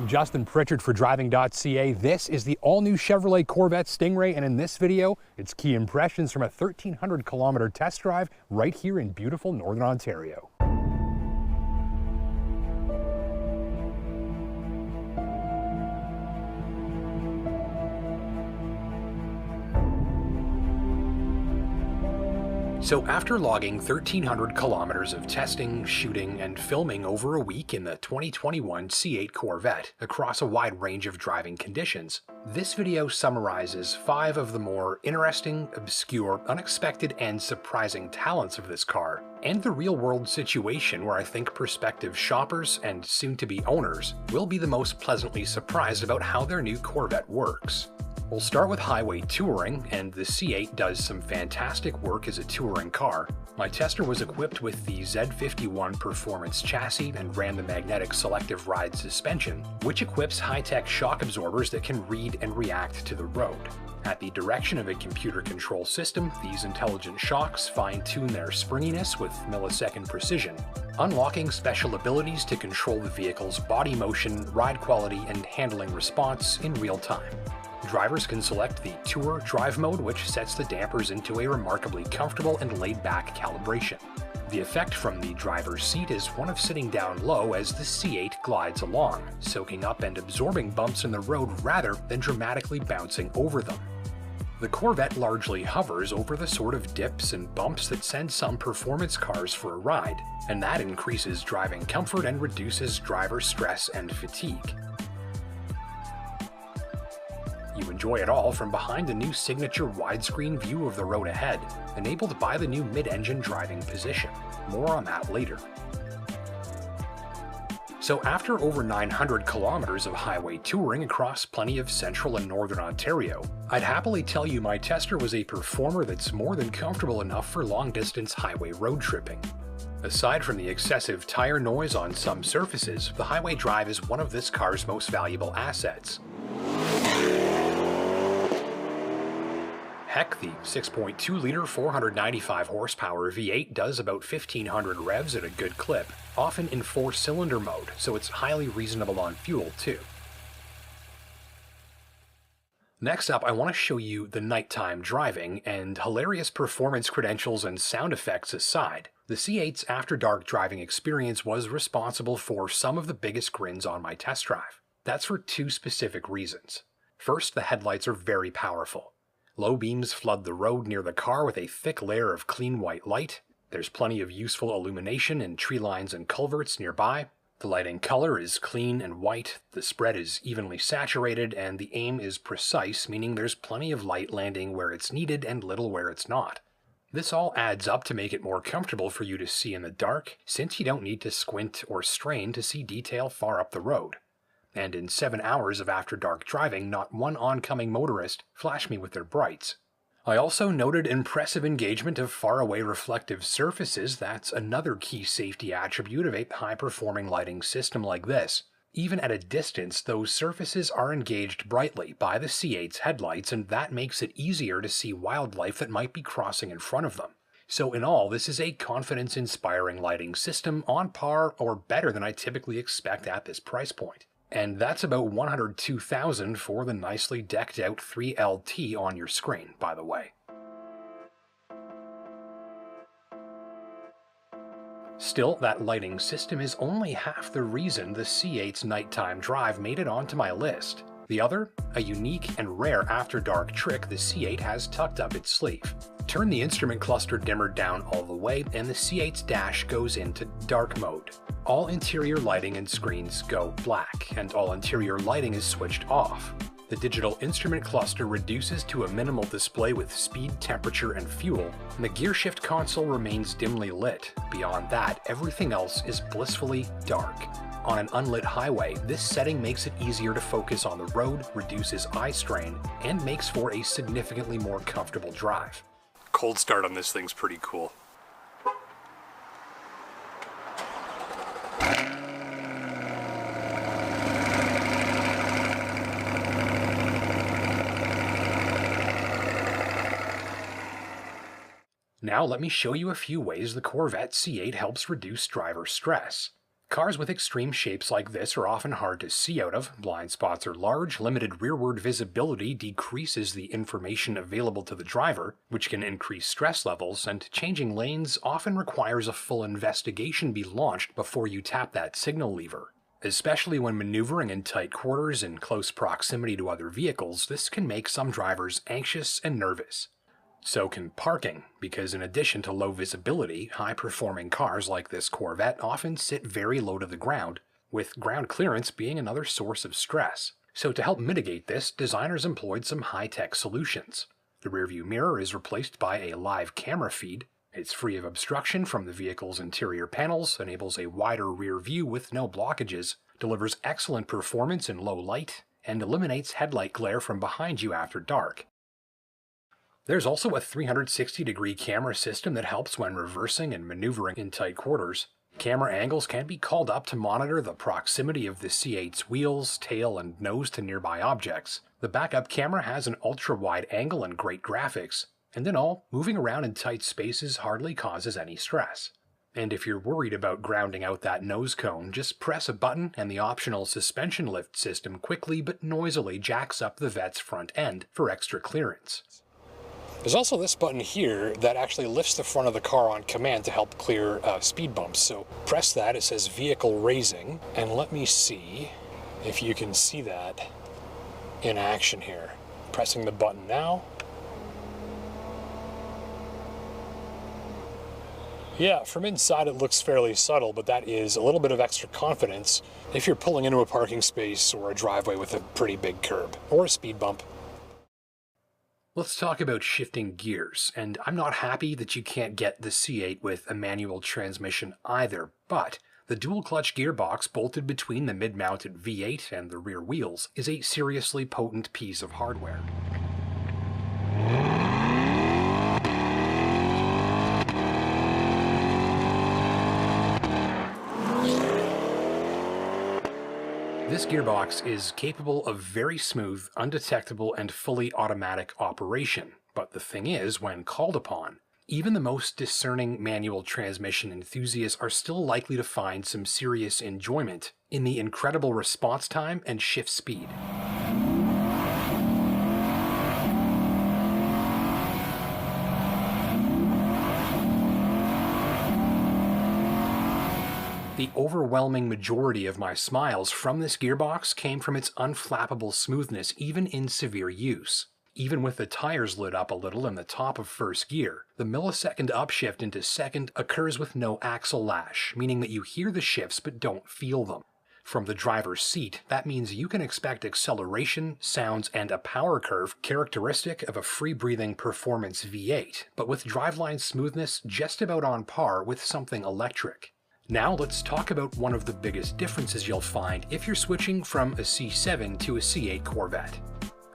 Justin Pritchard for Driving.ca. This is the all-new Chevrolet Corvette Stingray, and in this video, it's key impressions from a 1,300-kilometer test drive right here in beautiful Northern Ontario. So after logging 1,300 kilometers of testing, shooting, and filming over a week in the 2021 C8 Corvette across a wide range of driving conditions, this video summarizes 5 of the more interesting, obscure, unexpected, and surprising talents of this car, and the real-world situation where I think prospective shoppers and soon-to-be owners will be the most pleasantly surprised about how their new Corvette works. We'll start with highway touring, and the C8 does some fantastic work as a touring car. My tester was equipped with the Z51 Performance chassis and ran the magnetic selective ride suspension, which equips high-tech shock absorbers that can read and react to the road. At the direction of a computer control system, these intelligent shocks fine-tune their springiness with millisecond precision, unlocking special abilities to control the vehicle's body motion, ride quality, and handling response in real time. Drivers can select the Tour Drive mode, which sets the dampers into a remarkably comfortable and laid-back calibration. The effect from the driver's seat is one of sitting down low as the C8 glides along, soaking up and absorbing bumps in the road rather than dramatically bouncing over them. The Corvette largely hovers over the sort of dips and bumps that send some performance cars for a ride, and that increases driving comfort and reduces driver stress and fatigue. You enjoy it all from behind the new signature widescreen view of the road ahead, enabled by the new mid-engine driving position. More on that later. So after over 900 kilometers of highway touring across plenty of central and northern Ontario, I'd happily tell you my tester was a performer that's more than comfortable enough for long-distance highway road tripping. Aside from the excessive tire noise on some surfaces, the highway drive is one of this car's most valuable assets. Heck, the 6.2-liter 495 horsepower V8 does about 1,500 revs at a good clip, often in 4-cylinder mode, so it's highly reasonable on fuel too. Next up, I want to show you the nighttime driving, and hilarious performance credentials and sound effects aside, the C8's after-dark driving experience was responsible for some of the biggest grins on my test drive. That's for 2 specific reasons. First, the headlights are very powerful. Low beams flood the road near the car with a thick layer of clean white light. There's plenty of useful illumination in tree lines and culverts nearby. The lighting color is clean and white, the spread is evenly saturated, and the aim is precise, meaning there's plenty of light landing where it's needed and little where it's not. This all adds up to make it more comfortable for you to see in the dark, since you don't need to squint or strain to see detail far up the road. And in 7 hours of after-dark driving, not one oncoming motorist flashed me with their brights. I also noted impressive engagement of far-away reflective surfaces. That's another key safety attribute of a high-performing lighting system like this. Even at a distance, those surfaces are engaged brightly by the C8's headlights, and that makes it easier to see wildlife that might be crossing in front of them. So in all, this is a confidence-inspiring lighting system on par or better than I typically expect at this price point. And that's about $102,000 for the nicely decked out 3LT on your screen, by the way. Still, that lighting system is only half the reason the C8's nighttime drive made it onto my list. The other, a unique and rare after-dark trick the C8 has tucked up its sleeve. Turn the instrument cluster dimmer down all the way and the C8's dash goes into dark mode. All interior lighting and screens go black, and all interior lighting is switched off. The digital instrument cluster reduces to a minimal display with speed, temperature, and fuel, and the gearshift console remains dimly lit. Beyond that, everything else is blissfully dark. On an unlit highway, this setting makes it easier to focus on the road, reduces eye strain, and makes for a significantly more comfortable drive. Cold start on this thing's pretty cool. Now let me show you a few ways the Corvette C8 helps reduce driver stress. Cars with extreme shapes like this are often hard to see out of, blind spots are large, limited rearward visibility decreases the information available to the driver, which can increase stress levels, and changing lanes often requires a full investigation be launched before you tap that signal lever. Especially when maneuvering in tight quarters in close proximity to other vehicles, this can make some drivers anxious and nervous. So can parking, because in addition to low visibility, high-performing cars like this Corvette often sit very low to the ground, with ground clearance being another source of stress. So to help mitigate this, designers employed some high-tech solutions. The rearview mirror is replaced by a live camera feed. It's free of obstruction from the vehicle's interior panels, enables a wider rear view with no blockages, delivers excellent performance in low light, and eliminates headlight glare from behind you after dark. There's also a 360-degree camera system that helps when reversing and maneuvering in tight quarters. Camera angles can be called up to monitor the proximity of the C8's wheels, tail, and nose to nearby objects. The backup camera has an ultra-wide angle and great graphics, and in all, moving around in tight spaces hardly causes any stress. And if you're worried about grounding out that nose cone, just press a button and the optional suspension lift system quickly but noisily jacks up the Vette's front end for extra clearance. There's also this button here that actually lifts the front of the car on command to help clear speed bumps. So press that, it says vehicle raising, and let me see if you can see that in action here. Pressing the button now. Yeah, from inside it looks fairly subtle, but that is a little bit of extra confidence if you're pulling into a parking space or a driveway with a pretty big curb or a speed bump. Let's talk about shifting gears, and I'm not happy that you can't get the C8 with a manual transmission either, but the dual-clutch gearbox bolted between the mid-mounted V8 and the rear wheels is a seriously potent piece of hardware. This gearbox is capable of very smooth, undetectable, and fully automatic operation. But the thing is, when called upon, even the most discerning manual transmission enthusiasts are still likely to find some serious enjoyment in the incredible response time and shift speed. The overwhelming majority of my smiles from this gearbox came from its unflappable smoothness even in severe use. Even with the tires lit up a little in the top of first gear, the millisecond upshift into second occurs with no axle lash, meaning that you hear the shifts but don't feel them. From the driver's seat, that means you can expect acceleration, sounds, and a power curve characteristic of a free-breathing performance V8, but with driveline smoothness just about on par with something electric. Now let's talk about one of the biggest differences you'll find if you're switching from a C7 to a C8 Corvette,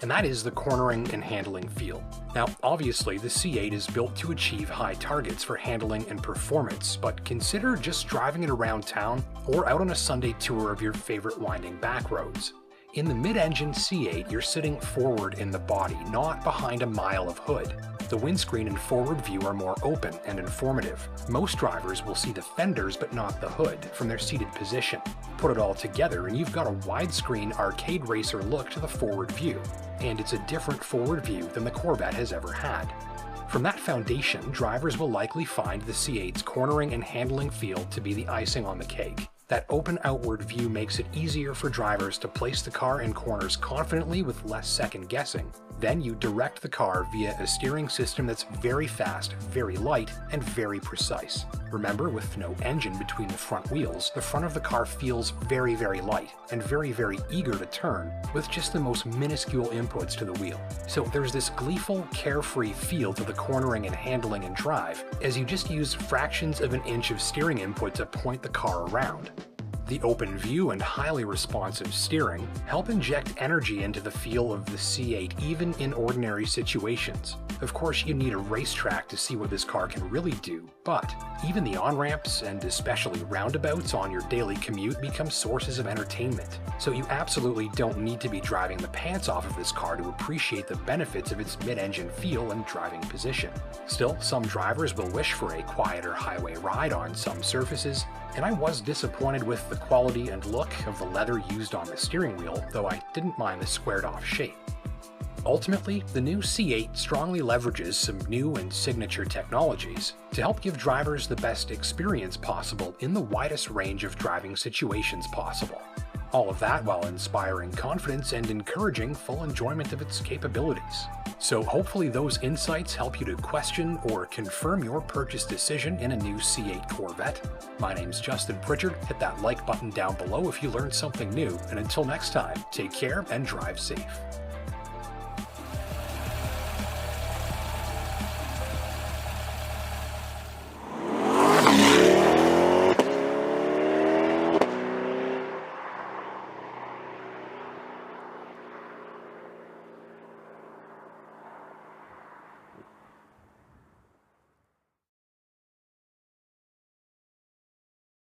and that is the cornering and handling feel. Now obviously the C8 is built to achieve high targets for handling and performance, but consider just driving it around town or out on a Sunday tour of your favorite winding back roads. In the mid-engine C8, you're sitting forward in the body, not behind a mile of hood. The windscreen and forward view are more open and informative. Most drivers will see the fenders but not the hood from their seated position. Put it all together and you've got a widescreen arcade racer look to the forward view. And it's a different forward view than the Corvette has ever had. From that foundation, drivers will likely find the C8's cornering and handling feel to be the icing on the cake. That open outward view makes it easier for drivers to place the car in corners confidently with less second guessing. Then you direct the car via a steering system that's very fast, very light, and very precise. Remember, with no engine between the front wheels, the front of the car feels very, very light and very, very eager to turn with just the most minuscule inputs to the wheel. So there's this gleeful, carefree feel to the cornering and handling and drive as you just use fractions of an inch of steering input to point the car around. The open view and highly responsive steering help inject energy into the feel of the C8 even in ordinary situations. Of course, you need a racetrack to see what this car can really do, but even the on-ramps and especially roundabouts on your daily commute become sources of entertainment. So you absolutely don't need to be driving the pants off of this car to appreciate the benefits of its mid-engine feel and driving position. Still, some drivers will wish for a quieter highway ride on some surfaces, and I was disappointed with the quality and look of the leather used on the steering wheel, though I didn't mind the squared-off shape. Ultimately, the new C8 strongly leverages some new and signature technologies to help give drivers the best experience possible in the widest range of driving situations possible. All of that while inspiring confidence and encouraging full enjoyment of its capabilities. So hopefully those insights help you to question or confirm your purchase decision in a new C8 Corvette. My name's Justin Pritchard. Hit that like button down below if you learned something new, and until next time, take care and drive safe.